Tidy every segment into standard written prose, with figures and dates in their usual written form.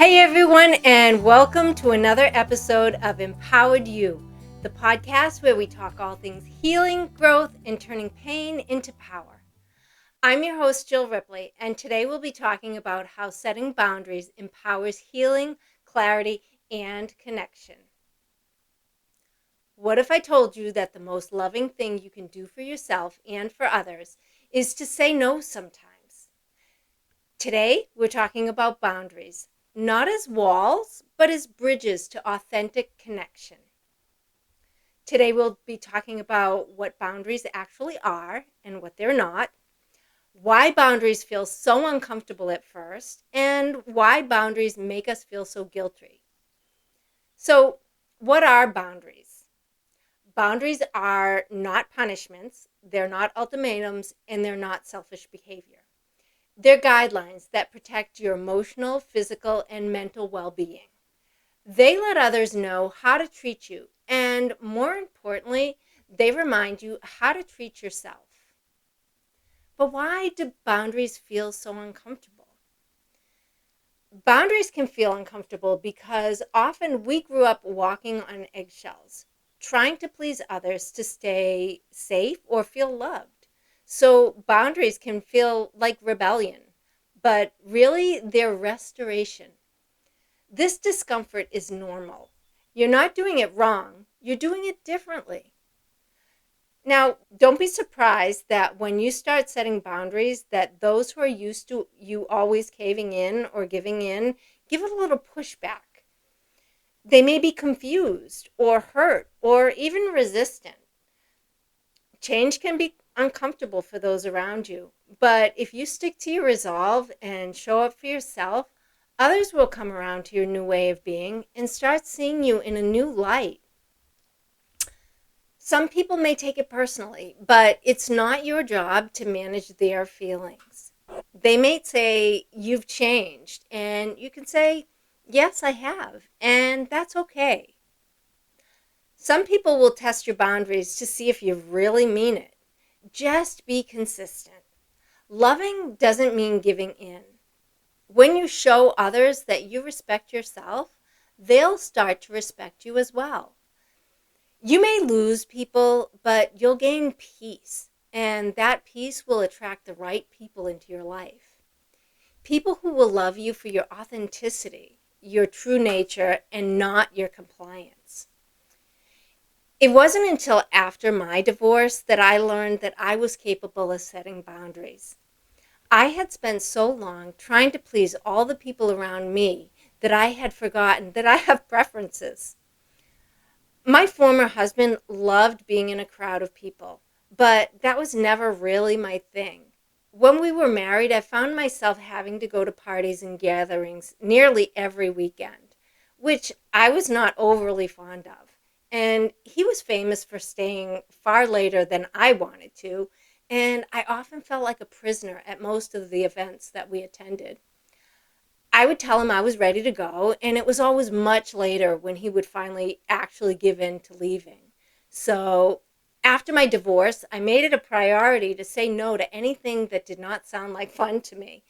Hey everyone, and welcome to another episode of Empowered You, the podcast where we talk all things healing, growth, and turning pain into power. I'm your host, Jill Ripley, and today we'll be talking about how setting boundaries empowers healing, clarity, and connection. What if I told you that the most loving thing you can do for yourself and for others is to say no sometimes? Today, we're talking about boundaries. Not as walls, but as bridges to authentic connection. Today we'll be talking about what boundaries actually are and what they're not, why boundaries feel so uncomfortable at first, and why boundaries make us feel so guilty. So, what are boundaries? Boundaries are not punishments, they're not ultimatums, and they're not selfish behavior. They're guidelines that protect your emotional, physical, and mental well-being. They let others know how to treat you, and more importantly, they remind you how to treat yourself. But why do boundaries feel so uncomfortable? Boundaries can feel uncomfortable because often we grew up walking on eggshells, trying to please others to stay safe or feel loved. So boundaries can feel like rebellion, but really they're restoration. This discomfort is normal. You're not doing it wrong, you're doing it differently. Now, don't be surprised that when you start setting boundaries, that those who are used to you always caving in or giving in, give it a little pushback. They may be confused or hurt or even resistant. Change can be uncomfortable for those around you, but if you stick to your resolve and show up for yourself, others will come around to your new way of being and start seeing you in a new light. Some people may take it personally, but it's not your job to manage their feelings. They may say, "You've changed," and you can say, "Yes, I have," and that's okay. Some people will test your boundaries to see if you really mean it. Just be consistent. Loving doesn't mean giving in. When you show others that you respect yourself, they'll start to respect you as well. You may lose people, but you'll gain peace, and that peace will attract the right people into your life. People who will love you for your authenticity, your true nature, and not your compliance. It wasn't until after my divorce that I learned that I was capable of setting boundaries. I had spent so long trying to please all the people around me that I had forgotten that I have preferences. My former husband loved being in a crowd of people, but that was never really my thing. When we were married, I found myself having to go to parties and gatherings nearly every weekend, which I was not overly fond of. And he was famous for staying far later than I wanted to, and I often felt like a prisoner at most of the events that we attended. I would tell him I was ready to go, and it was always much later when he would finally actually give in to leaving. So after my divorce, I made it a priority to say no to anything that did not sound like fun to me.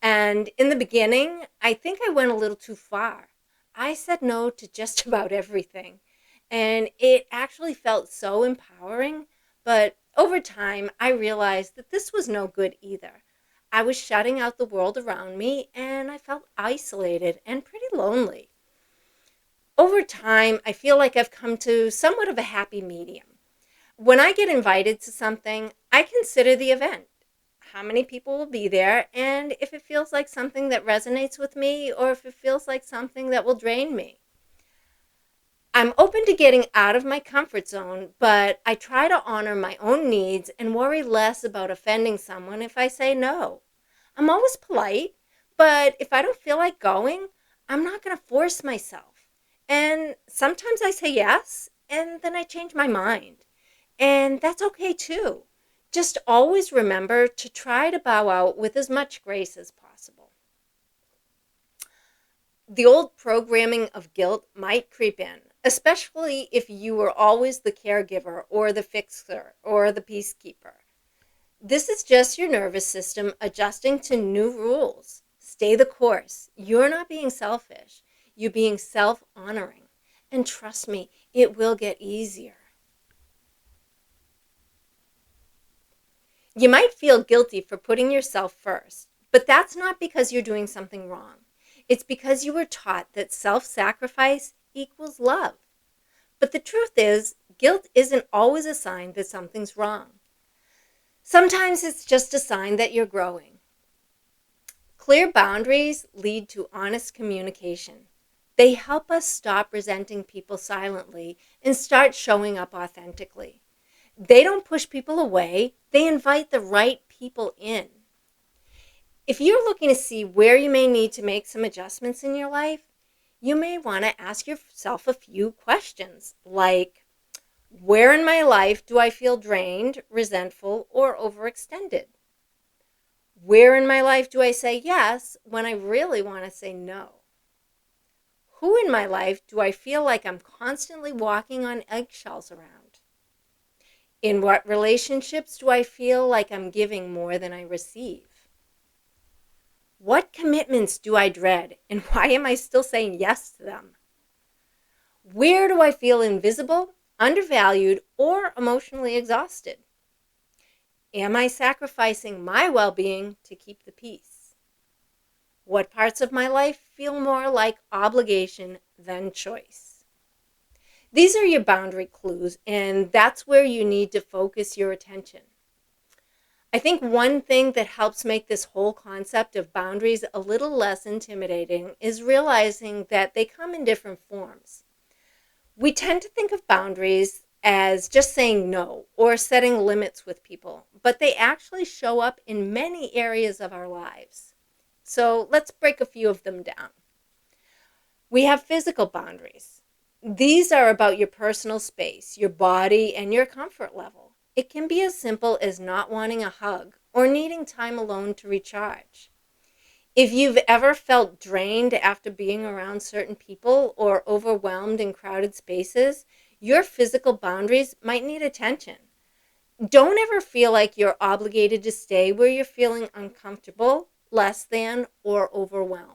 And in the beginning, I think I went a little too far. I said no to just about everything. And it actually felt so empowering. But over time, I realized that this was no good either. I was shutting out the world around me, and I felt isolated and pretty lonely. Over time, I feel like I've come to somewhat of a happy medium. When I get invited to something, I consider the event, how many people will be there, and if it feels like something that resonates with me or if it feels like something that will drain me. I'm open to getting out of my comfort zone, but I try to honor my own needs and worry less about offending someone if I say no. I'm always polite, but if I don't feel like going, I'm not going to force myself. And sometimes I say yes, and then I change my mind. And that's okay too. Just always remember to try to bow out with as much grace as possible. The old programming of guilt might creep in, especially if you were always the caregiver or the fixer or the peacekeeper. This is just your nervous system adjusting to new rules. Stay the course. You're not being selfish. You're being self-honoring. And trust me, it will get easier. You might feel guilty for putting yourself first, but that's not because you're doing something wrong. It's because you were taught that self-sacrifice equals love. But the truth is, guilt isn't always a sign that something's wrong. Sometimes it's just a sign that you're growing. Clear boundaries lead to honest communication. They help us stop resenting people silently and start showing up authentically. They don't push people away, they invite the right people in. If you're looking to see where you may need to make some adjustments in your life, you may want to ask yourself a few questions like, where in my life do I feel drained, resentful, or overextended? Where in my life do I say yes when I really want to say no? Who in my life do I feel like I'm constantly walking on eggshells around? In what relationships do I feel like I'm giving more than I receive? What commitments do I dread, and why am I still saying yes to them? Where do I feel invisible, undervalued, or emotionally exhausted? Am I sacrificing my well-being to keep the peace? What parts of my life feel more like obligation than choice? These are your boundary clues, and that's where you need to focus your attention. I think one thing that helps make this whole concept of boundaries a little less intimidating is realizing that they come in different forms. We tend to think of boundaries as just saying no or setting limits with people, but they actually show up in many areas of our lives. So let's break a few of them down. We have physical boundaries. These are about your personal space, your body, and your comfort level. It can be as simple as not wanting a hug or needing time alone to recharge. If you've ever felt drained after being around certain people or overwhelmed in crowded spaces, your physical boundaries might need attention. Don't ever feel like you're obligated to stay where you're feeling uncomfortable, less than, or overwhelmed.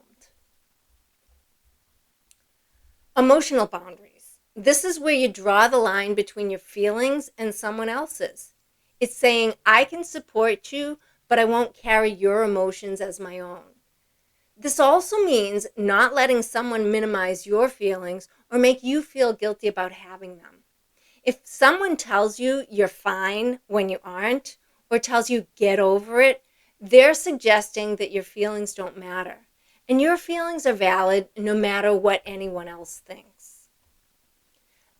Emotional boundaries. This is where you draw the line between your feelings and someone else's. It's saying, I can support you, but I won't carry your emotions as my own. This also means not letting someone minimize your feelings or make you feel guilty about having them. If someone tells you you're fine when you aren't, or tells you get over it, they're suggesting that your feelings don't matter. And your feelings are valid no matter what anyone else thinks.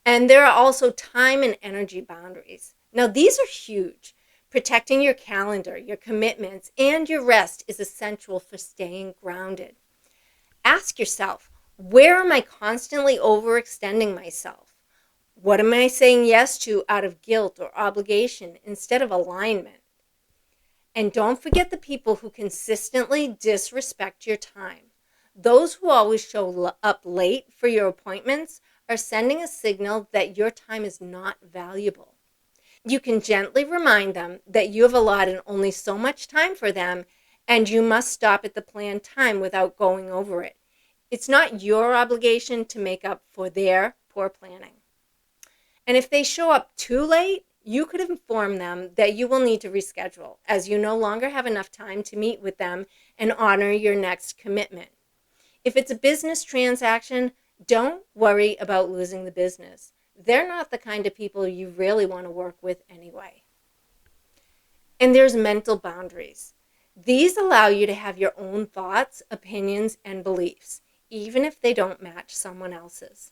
And there are also time and energy boundaries. Now, these are huge. Protecting your calendar, your commitments, and your rest is essential for staying grounded. Ask yourself, where am I constantly overextending myself? What am I saying yes to out of guilt or obligation instead of alignment? And don't forget the people who consistently disrespect your time. Those who always show up late for your appointments are sending a signal that your time is not valuable. You can gently remind them that you have allotted only so much time for them and you must stop at the planned time without going over it. It's not your obligation to make up for their poor planning. And if they show up too late, you could inform them that you will need to reschedule as you no longer have enough time to meet with them and honor your next commitment. If it's a business transaction, don't worry about losing the business. They're not the kind of people you really want to work with anyway. And there's mental boundaries. These allow you to have your own thoughts, opinions, and beliefs, even if they don't match someone else's.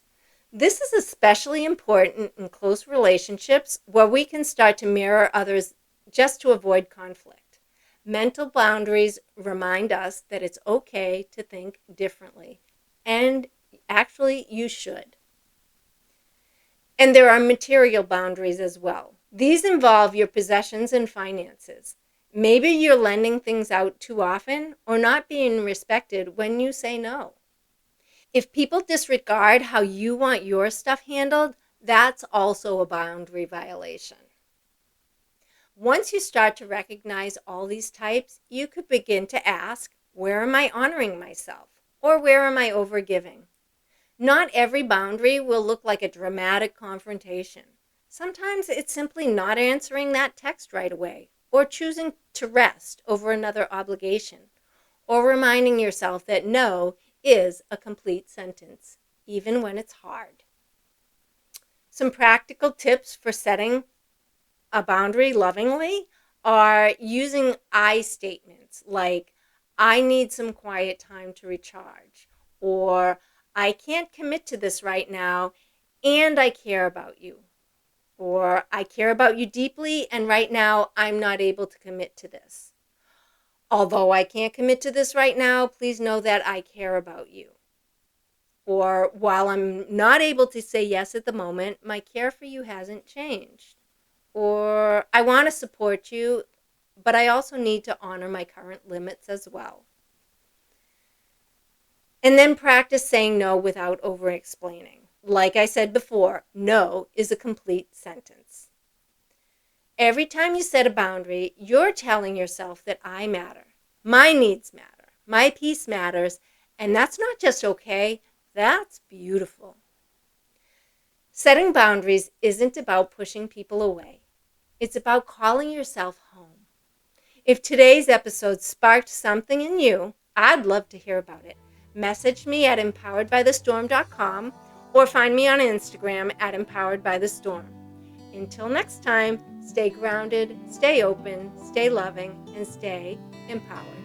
This is especially important in close relationships where we can start to mirror others just to avoid conflict. Mental boundaries remind us that it's okay to think differently, and actually you should. And there are material boundaries as well. These involve your possessions and finances. Maybe you're lending things out too often or not being respected when you say no. If people disregard how you want your stuff handled, that's also a boundary violation. Once you start to recognize all these types, you could begin to ask, Where am I honoring myself? Or where am I overgiving? Not every boundary will look like a dramatic confrontation. Sometimes it's simply not answering that text right away, or choosing to rest over another obligation, or reminding yourself that no is a complete sentence, even when it's hard. Some practical tips for setting a boundary lovingly are using I statements like, I need some quiet time to recharge, or I can't commit to this right now, and I care about you, or I care about you deeply, and right now I'm not able to commit to this. Although I can't commit to this right now, please know that I care about you. Or while I'm not able to say yes at the moment, my care for you hasn't changed. Or I want to support you, but I also need to honor my current limits as well. And then practice saying no without over-explaining. Like I said before, no is a complete sentence. Every time you set a boundary, you're telling yourself that I matter. My needs matter. My peace matters. And that's not just okay, that's beautiful. Setting boundaries isn't about pushing people away. It's about calling yourself home. If today's episode sparked something in you, I'd love to hear about it. Message me at empoweredbythestorm.com or find me on Instagram at empoweredbythestorm. Until next time, stay grounded, stay open, stay loving, and stay empowered.